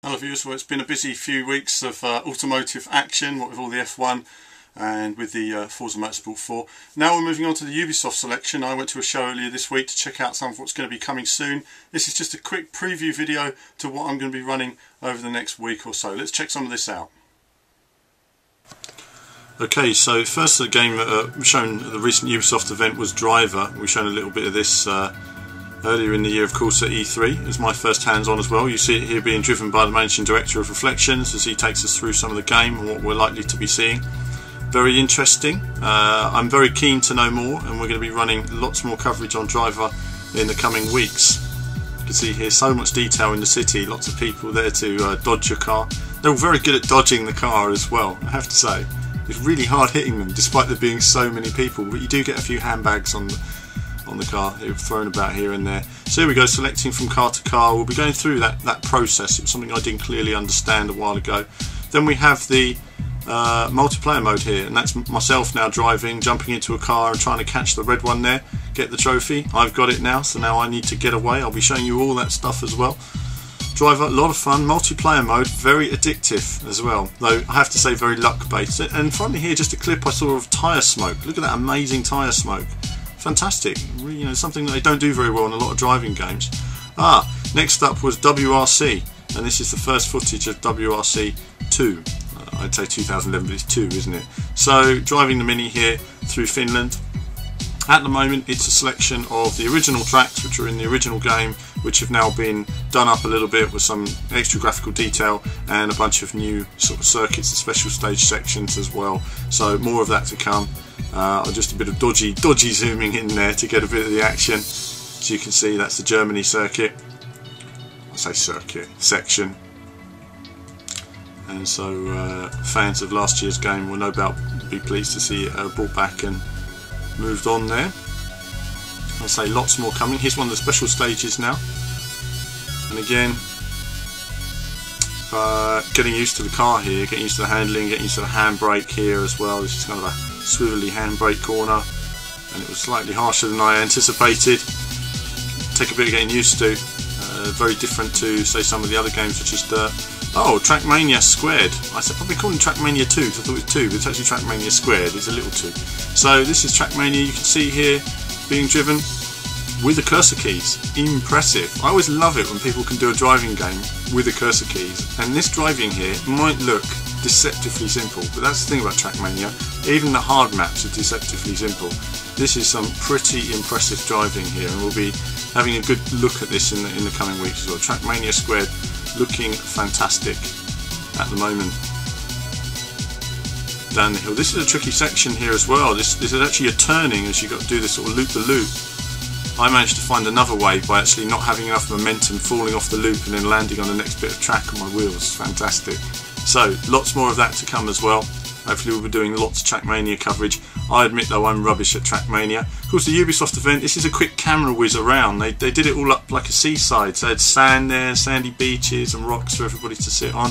Hello viewers, well it's been a busy few weeks of automotive action, what with all the F1 and with the Forza Motorsport 4. Now we're moving on to the Ubisoft selection. I went to a show earlier this week to check out some of what's going to be coming soon. This is just a quick preview video to what I'm going to be running over the next week or so. Let's check some of this out. Okay, so first the game shown at the recent Ubisoft event was Driver. We've shown a little bit of this earlier in the year, of course, at E3. It was my first hands-on as well. You see it here being driven by the Managing Director of Reflections as he takes us through some of the game and what we're likely to be seeing. Very interesting. I'm very keen to know more, and we're going to be running lots more coverage on Driver in the coming weeks. You can see here so much detail in the city, lots of people there to dodge your car. They're all very good at dodging the car as well, I have to say. It's really hard hitting them despite there being so many people, but you do get a few handbags on the car thrown about here and there. So here we go, selecting from car to car. We'll be going through that process. It was something I didn't clearly understand a while ago. Then we have the multiplayer mode here, and that's myself now driving, jumping into a car and trying to catch the red one there, get the trophy. I've got it now, so now I need to get away. I'll be showing you all that stuff as well. Driver, a lot of fun. Multiplayer mode, very addictive as well, though I have to say very luck based. And finally here, just a clip I saw of tyre smoke. Look at that amazing tyre smoke. Fantastic, you know, something that they don't do very well in a lot of driving games. Next up was WRC, and this is the first footage of WRC 2. I'd say 2011, but it's 2, isn't it? So, driving the Mini here through Finland. At the moment, it's a selection of the original tracks, which are in the original game, which have now been done up a little bit with some extra graphical detail and a bunch of new sort of circuits and special stage sections as well. So, more of that to come. Just a bit of dodgy zooming in there to get a bit of the action. As you can see, that's the Germany circuit. I say circuit, section. And so fans of last year's game will no doubt be pleased to see it brought back and moved on there. I'll say lots more coming. Here's one of the special stages now. And again, getting used to the car here, getting used to the handling, getting used to the handbrake here as well. This is kind of a swivelly handbrake corner, and it was slightly harsher than I anticipated. Take a bit of getting used to. Very different to, say, some of the other games such as Trackmania Squared. I've been calling it Trackmania 2 because I thought it was 2, but it's actually Trackmania Squared. It's a little 2. So this is Trackmania. You can see here being driven with the cursor keys. Impressive. I always love it when people can do a driving game with the cursor keys, and this driving here might look deceptively simple, but that's the thing about Trackmania. Even the hard maps are deceptively simple. This is some pretty impressive driving here, and we'll be having a good look at this in the coming weeks as well. Trackmania Squared looking fantastic at the moment. Down the hill. This is a tricky section here as well. This is actually a turning as you got to do this sort of loop-the-loop. I managed to find another way by actually not having enough momentum, falling off the loop and then landing on the next bit of track on my wheels. Fantastic. So lots more of that to come as well. Hopefully we'll be doing lots of Trackmania coverage. I admit though I'm rubbish at Trackmania. Of course the Ubisoft event, this is a quick camera whiz around. They did it all up like a seaside. So they had sand there, sandy beaches and rocks for everybody to sit on.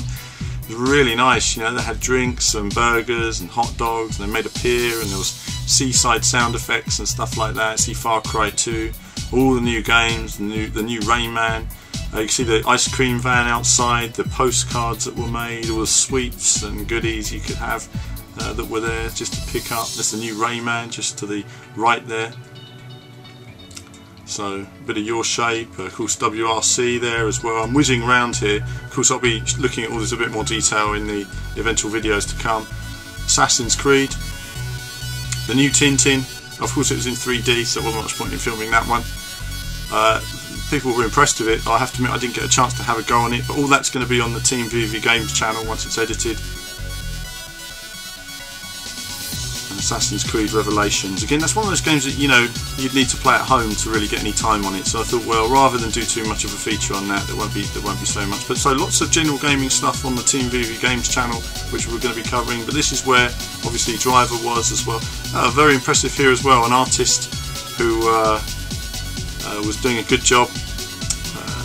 It was really nice, you know, they had drinks and burgers and hot dogs, and they made a pier, and there was seaside sound effects and stuff like that. See Far Cry 2, all the new games, the new Rayman. You can see the ice cream van outside, the postcards that were made, all the sweets and goodies you could have that were there just to pick up. There's the new Rayman just to the right there. So a bit of Your Shape, of course WRC there as well. I'm whizzing around here. Of course I'll be looking at all this in a bit more detail in the eventual videos to come. Assassin's Creed, the new Tintin. Of course it was in 3D, so there wasn't much point in filming that one. People were impressed with it. I have to admit I didn't get a chance to have a go on it, but all that's going to be on the Team VV Games channel once it's edited. And Assassin's Creed Revelations. Again, that's one of those games that, you know, you'd need to play at home to really get any time on it. So I thought, well, rather than do too much of a feature on that, there won't be so much. But so lots of general gaming stuff on the Team VV Games channel, which we're going to be covering. But this is where obviously Driver was as well. Very impressive here as well. An artist who was doing a good job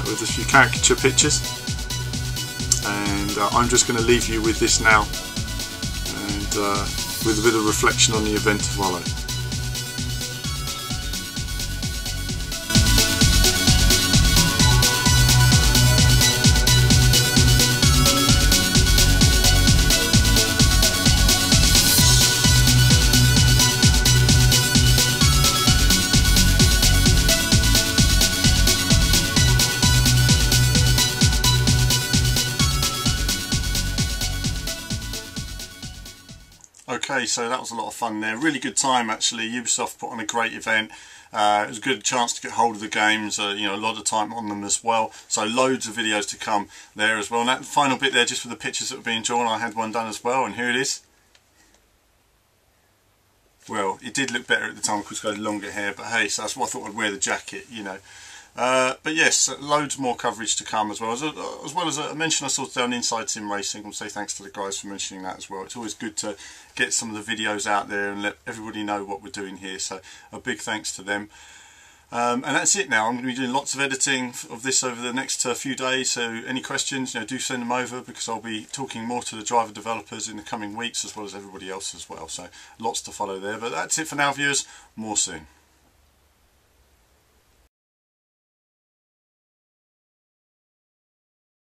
with a few caricature pictures, and I'm just going to leave you with this now, and with a bit of reflection on the event to follow. Okay, so that was a lot of fun there. Really good time actually. Ubisoft put on a great event. It was a good chance to get hold of the games, you know, a lot of time on them as well. So loads of videos to come there as well. And that final bit there, just for the pictures that were being drawn, I had one done as well, and here it is. Well, it did look better at the time because I had longer hair, but hey, so that's why I thought I'd wear the jacket, you know. But yes, loads more coverage to come as well. As well as I mentioned, I sorted out Inside Sim Racing. I'll say thanks to the guys for mentioning that as well. It's always good to get some of the videos out there and let everybody know what we're doing here. So a big thanks to them. And that's it now. I'm going to be doing lots of editing of this over the next few days. So any questions, you know, do send them over, because I'll be talking more to the driver developers in the coming weeks as well as everybody else as well. So lots to follow there. But that's it for now, viewers. More soon.